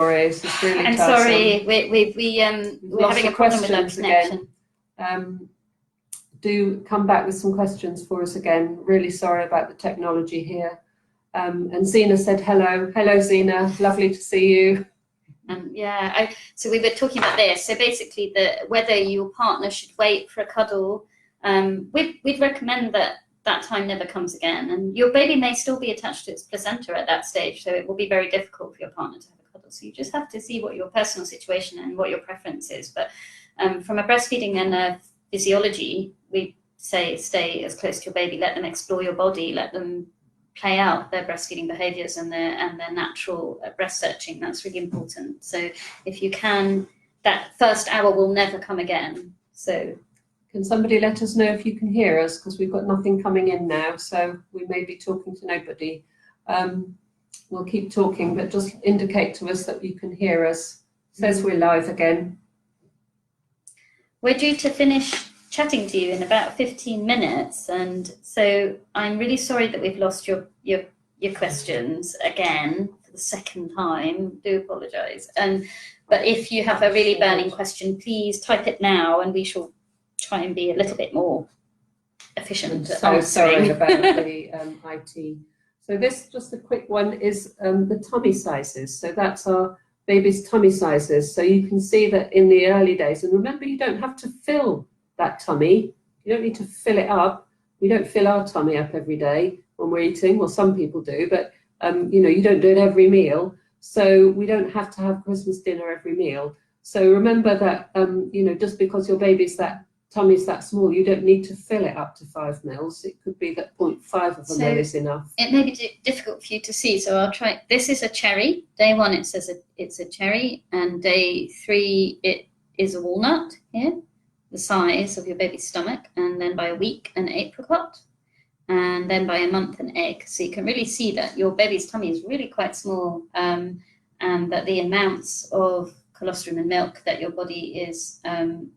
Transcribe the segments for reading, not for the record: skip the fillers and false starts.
Sorry, it's just really I'm tiresome. sorry, we're having a problem with our connection. Do come back with some questions for us again. Really sorry about the technology here. And Zena said hello. Hello, Zena. Lovely to see you. Yeah, so we were talking about this. So basically, whether your partner should wait for a cuddle, we'd recommend that time never comes again. And your baby may still be attached to its placenta at that stage, so it will be very difficult for your partner to have a cuddle. So you just have to see what your personal situation and what your preference is. But from a breastfeeding and a physiology, we say stay as close to your baby, let them explore your body, let them play out their breastfeeding behaviours and their natural breast searching. That's really important. So if you can, that first hour will never come again. So can somebody let us know if you can hear us, because we've got nothing coming in now, so we may be talking to nobody. We'll keep talking, but just indicate to us that you can hear us. It says we're live again. We're due to finish chatting to you in about 15 minutes, and so I'm really sorry that we've lost your questions again for the second time. Do apologise. But if you have a really burning question, please type it now, and we shall try and be a little bit more efficient at answering. Sorry about the IT. So this, just a quick one, is the tummy sizes. So that's our baby's tummy sizes. So you can see that in the early days, and remember, you don't have to fill that tummy. You don't need to fill it up. We don't fill our tummy up every day when we're eating. Well, some people do, but you don't do it every meal. So we don't have to have Christmas dinner every meal. So remember that, just because your tummy's that small, you don't need to fill it up to 5 mils. It could be that 0.5 of a mil is enough. It may be difficult for you to see, so I'll try. This is a cherry. Day 1, it says it's a cherry, and day 3, it is a walnut here, the size of your baby's stomach, and then by a week, an apricot, and then by a month, an egg. So you can really see that your baby's tummy is really quite small, and that the amounts of colostrum and milk that your body is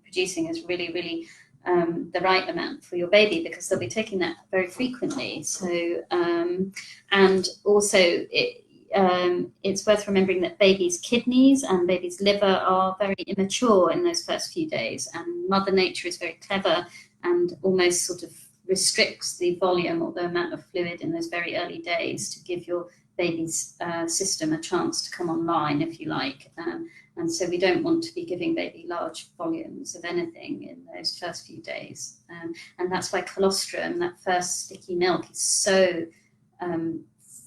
producing is really, really the right amount for your baby, because they'll be taking that very frequently. So, and also it's worth remembering that baby's kidneys and baby's liver are very immature in those first few days, and Mother Nature is very clever and almost sort of restricts the volume or the amount of fluid in those very early days to give your baby's system a chance to come online, if you like. And so we don't want to be giving baby large volumes of anything in those first few days. And that's why colostrum, that first sticky milk, is so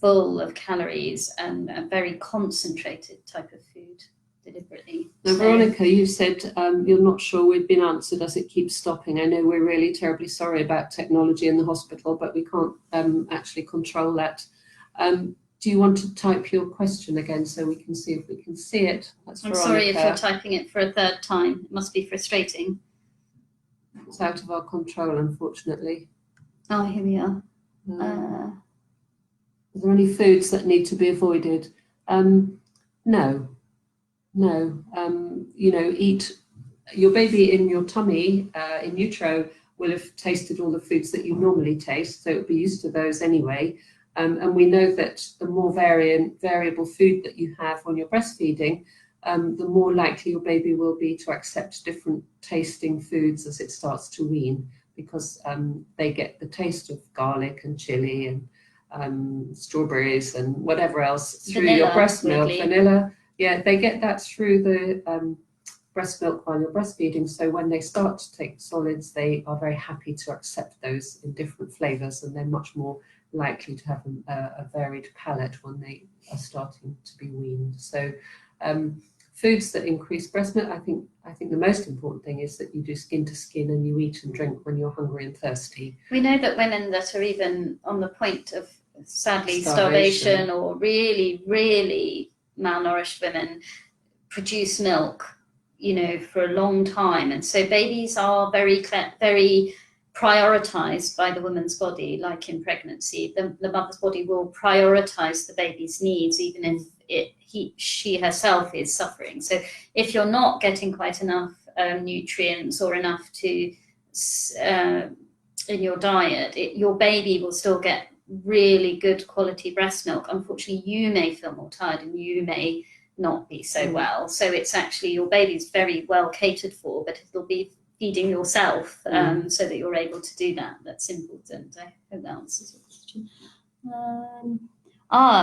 full of calories and a very concentrated type of food, deliberately. Now, Veronica, you said you're not sure we've been answered as it keeps stopping. I know we're really terribly sorry about technology in the hospital, but we can't actually control that. Do you want to type your question again so we can see if we can see it? I'm sorry if you're typing it for a third time. It must be frustrating. It's out of our control, unfortunately. Oh, here we are. Are there any foods that need to be avoided? No. Eat. Your baby in your tummy, in utero, will have tasted all the foods that you normally taste, so it'll be used to those anyway. And we know that the more variable food that you have when you're breastfeeding, the more likely your baby will be to accept different tasting foods as it starts to wean, because they get the taste of garlic and chili and strawberries and whatever else through your breast milk. Vanilla, yeah, they get that through the breast milk while you're breastfeeding. So when they start to take solids, they are very happy to accept those in different flavors, and they're much more likely to have a varied palate when they are starting to be weaned. So foods that increase breast milk, I think the most important thing is that you do skin to skin and you eat and drink when you're hungry and thirsty. We know that women that are even on the point of, sadly, starvation or really, really malnourished women produce milk, for a long time. And so babies are very prioritized by the woman's body, like in pregnancy. The mother's body will prioritize the baby's needs, even if she herself is suffering. So if you're not getting quite enough nutrients or enough in your diet, your baby will still get really good quality breast milk. Unfortunately, you may feel more tired and you may not be so well. So it's actually, your baby's very well catered for, but it'll be feeding yourself so that you're able to do that. That's important. I hope that answers your question.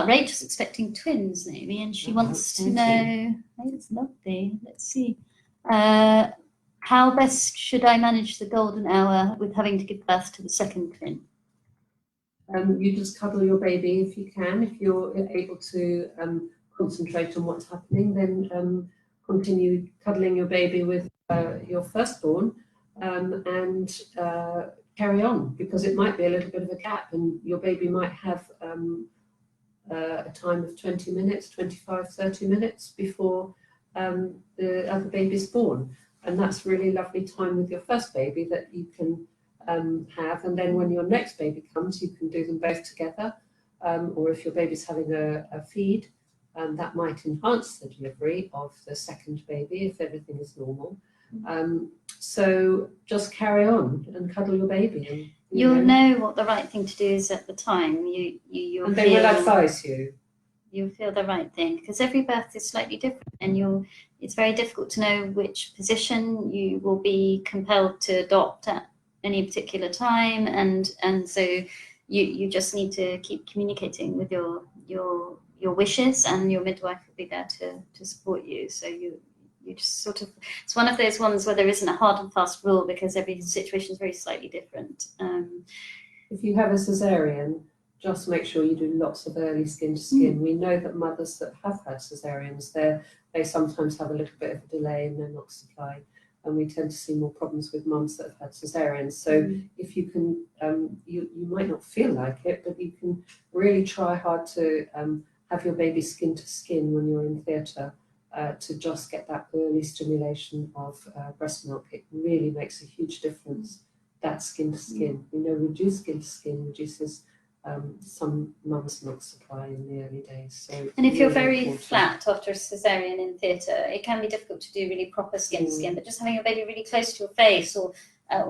Rachel's expecting twins, Naomi, and she wants to know, it's lovely, let's see. How best should I manage the golden hour with having to give birth to the second twin? You just cuddle your baby if you can. If you're able to concentrate on what's happening, then continue cuddling your baby with your firstborn and carry on, because it might be a little bit of a gap and your baby might have a time of 20 minutes, 25, 30 minutes before the other baby's born. And that's really lovely time with your first baby that you can have. And then when your next baby comes, you can do them both together. Or if your baby's having a feed, that might enhance the delivery of the second baby if everything is normal. So just carry on and cuddle your baby. And, you'll know what the right thing to do is at the time. You'll and they will advise you. You'll feel the right thing, because every birth is slightly different, and it's very difficult to know which position you will be compelled to adopt at any particular time, and so you just need to keep communicating with your wishes, and your midwife will be there to support you. So you just sort of, it's one of those ones where there isn't a hard and fast rule, because every situation is very slightly different. If you have a cesarean, just make sure you do lots of early skin to skin. We know that mothers that have had cesareans, they sometimes have a little bit of a delay in their NOx supply, and we tend to see more problems with mums that have had cesareans. So if you can, you might not feel like it, but you can really try hard to have your baby skin to skin when you're in theatre, to just get that early stimulation of breast milk. It really makes a huge difference, that skin to skin. We know reduced skin to skin reduces some mum's milk supply in the early days. So and if you're very flat after a cesarean in theatre, it can be difficult to do really proper skin to skin, but just having your baby really close to your face, or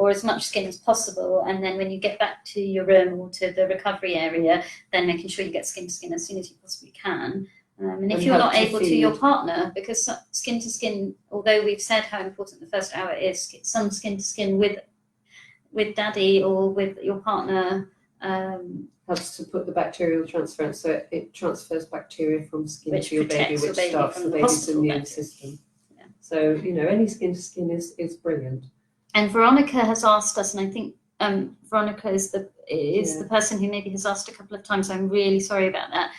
as much skin as possible, and then when you get back to your room or to the recovery area, then making sure you get skin to skin as soon as you possibly can. And if you're not able to, your partner, because skin to skin, although we've said how important the first hour is, some skin to skin with daddy or with your partner helps to put the bacterial transference, so it transfers bacteria from skin to your baby, which starts the baby's immune system. Yeah. So, any skin to skin is brilliant. And Veronica has asked us, and I think Veronica is the person who maybe has asked a couple of times. I'm really sorry about that.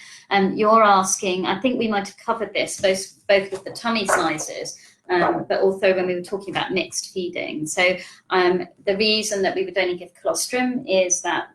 You're asking, I think we might have covered this both with the tummy sizes, but also when we were talking about mixed feeding. So the reason that we would only give colostrum is that,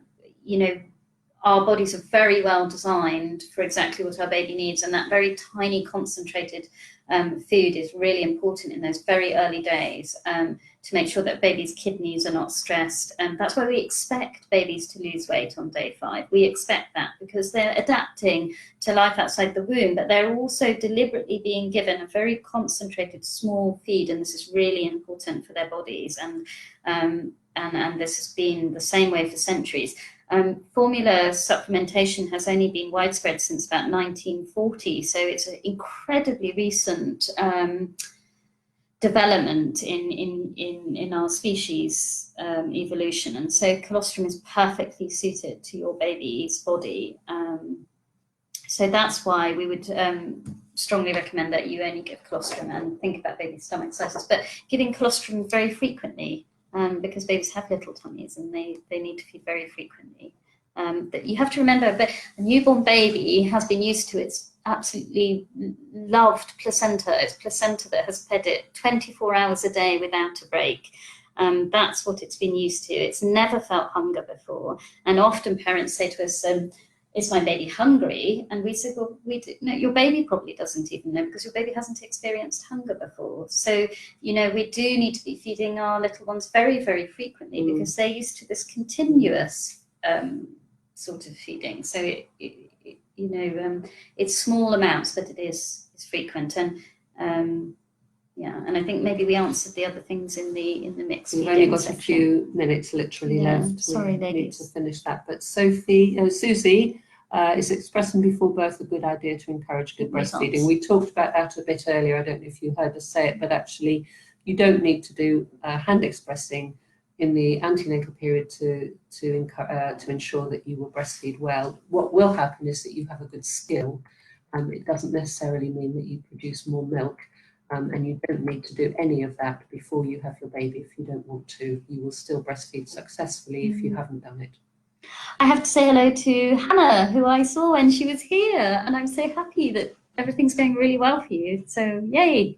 our bodies are very well designed for exactly what our baby needs, and that very tiny concentrated food is really important in those very early days to make sure that babies' kidneys are not stressed. And that's why we expect babies to lose weight on day 5. We expect that because they're adapting to life outside the womb, but they're also deliberately being given a very concentrated small feed, and this is really important for their bodies. And this has been the same way for centuries. Formula supplementation has only been widespread since about 1940, so it's an incredibly recent development in our species evolution, and so colostrum is perfectly suited to your baby's body. So that's why we would strongly recommend that you only give colostrum and think about baby stomach sizes, but giving colostrum very frequently. Because babies have little tummies and they need to feed very frequently. But you have to remember that a newborn baby has been used to its absolutely loved placenta. It's placenta that has fed it 24 hours a day without a break. That's what it's been used to. It's never felt hunger before. And often parents say to us, is my baby hungry? And we said, well, no, your baby probably doesn't even know, because your baby hasn't experienced hunger before. So, we do need to be feeding our little ones very, very frequently because they're used to this continuous sort of feeding. So, it's small amounts, but it is frequent. And and I think maybe we answered the other things in the mix. We've only got a few minutes literally left. Sorry, we ladies. need to finish that. But Susie Is expressing before birth a good idea to encourage good breastfeeding? Results. We talked about that a bit earlier. I don't know if you heard us say it, but actually you don't need to do hand expressing in the antenatal period to ensure that you will breastfeed well. What will happen is that you have a good skill. It doesn't necessarily mean that you produce more milk, and you don't need to do any of that before you have your baby if you don't want to. You will still breastfeed successfully if you haven't done it. I have to say hello to Hannah, who I saw when she was here, and I'm so happy that everything's going really well for you. So yay,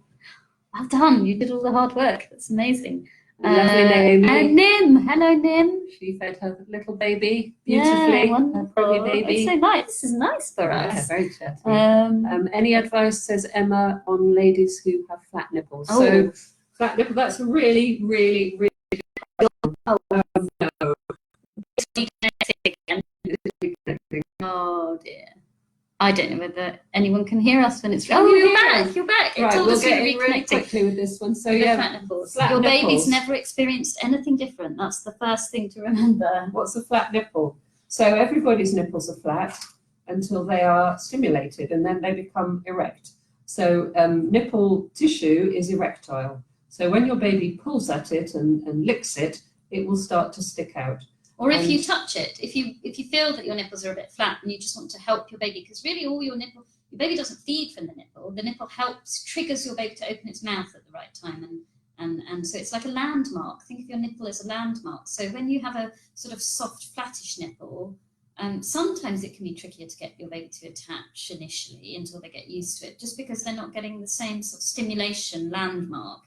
well done, you did all the hard work. That's amazing. Lovely Naomi. And Nim, hello Nim. She fed her little baby beautifully. Yeah, wonderful. Baby. It's so nice. This is nice for Yeah, us. very chatty. Any advice, says Emma, on ladies who have flat nipples? Oh. So flat nipple, that's really, really, really no. Oh dear. I don't know whether anyone can hear us when it's. Can Oh, you you're hear back. us? You're back. It Right, told we'll us you get were in really reconnecting. quickly with this one. So The yeah, flat nipples. flat Your nipples. baby's never experienced anything different. That's the first thing to remember. What's a flat nipple? So everybody's nipples are flat until they are stimulated, and then they become erect. So nipple tissue is erectile. So when your baby pulls at it and licks it, it will start to stick out. Or if you touch it, if you feel that your nipples are a bit flat and you just want to help your baby, because really all your baby doesn't feed from the nipple triggers your baby to open its mouth at the right time, and so it's like a landmark. Think of your nipple as a landmark. So when you have a sort of soft, flattish nipple, sometimes it can be trickier to get your baby to attach initially until they get used to it, just because they're not getting the same sort of stimulation landmark.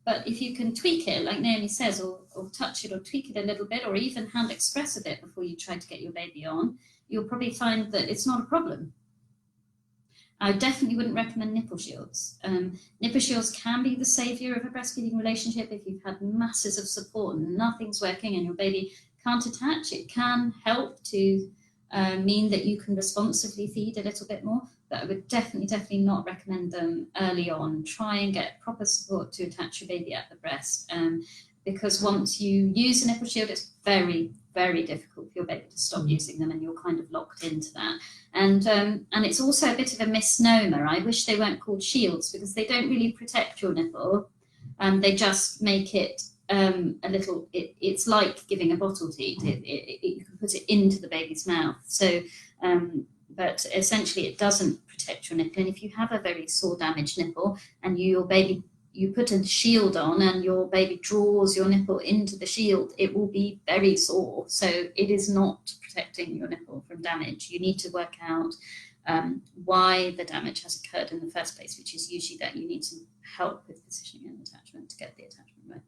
But if you can tweak it, like Naomi says, or touch it or tweak it a little bit, or even hand express a bit before you try to get your baby on, you'll probably find that it's not a problem. I definitely wouldn't recommend nipple shields. Nipple shields can be the savior of a breastfeeding relationship if you've had masses of support and nothing's working and your baby can't attach. It can help to mean that you can responsively feed a little bit more, but I would definitely not recommend them early on. Try and get proper support to attach your baby at the breast, because once you use a nipple shield, it's very, very difficult for your baby to stop using them, and you're kind of locked into that. And it's also a bit of a misnomer. I wish they weren't called shields, because they don't really protect your nipple. They just make it a little, it's like giving a bottle feed. You can put it into the baby's mouth. So, but essentially it doesn't protect your nipple. And if you have a very sore, damaged nipple and you put a shield on and your baby draws your nipple into the shield, it will be very sore. So it is not protecting your nipple from damage. You need to work out why the damage has occurred in the first place, which is usually that you need some help with positioning and attachment to get the attachment right.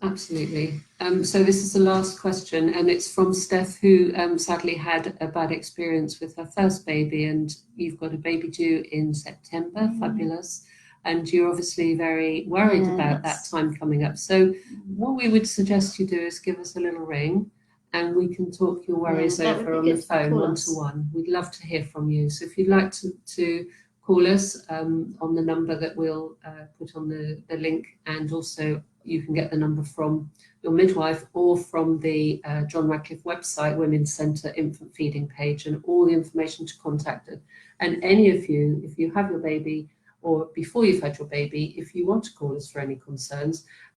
Absolutely. So this is the last question, and it's from Steph, who sadly had a bad experience with her first baby, and you've got a baby due in September. Fabulous. And you're obviously very worried about that time coming up. So what we would suggest you do is give us a little ring, and we can talk your worries over on the phone, one-to-one. We'd love to hear from you. So if you'd like to call us on the number that we'll put on the link, and also you can get the number from your midwife or from the John Radcliffe website, Women's Centre infant feeding page, and all the information to contact it. And any of you, if you have your baby or before you've had your baby, if you want to call us for any concerns,